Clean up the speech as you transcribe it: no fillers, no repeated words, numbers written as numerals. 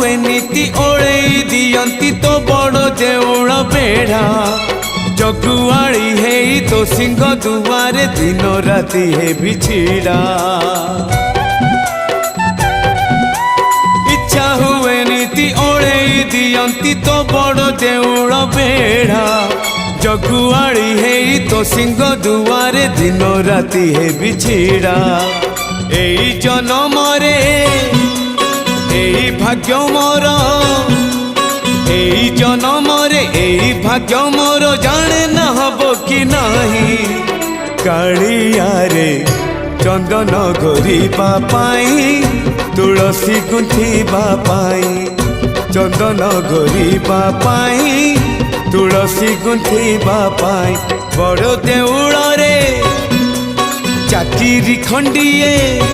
हुए नीति ओळेई दियंती तो बड़ देउल बेढ़ा जगुआड़ी है तो सिंह दुआरे दिन राति है बिछिड़ा इच्छा हुए नीति ओळेई दियंती तो बड़ देउल बेढ़ा जगुआड़ी है तो सिंह दुआरे दिन राति है बिछिड़ा एई जनम रे एई भाग्य मोर एई जनम रे एई भाग्य मोर जाने न हबो कि नहीं कालिया रे चंदन घोरिबा पाई तुलसी गुंथिबा पाई चंदन घोरिबा पाई तुलसी गुंथिबा पाई बड़ देउल रे चाकिरी खंडिए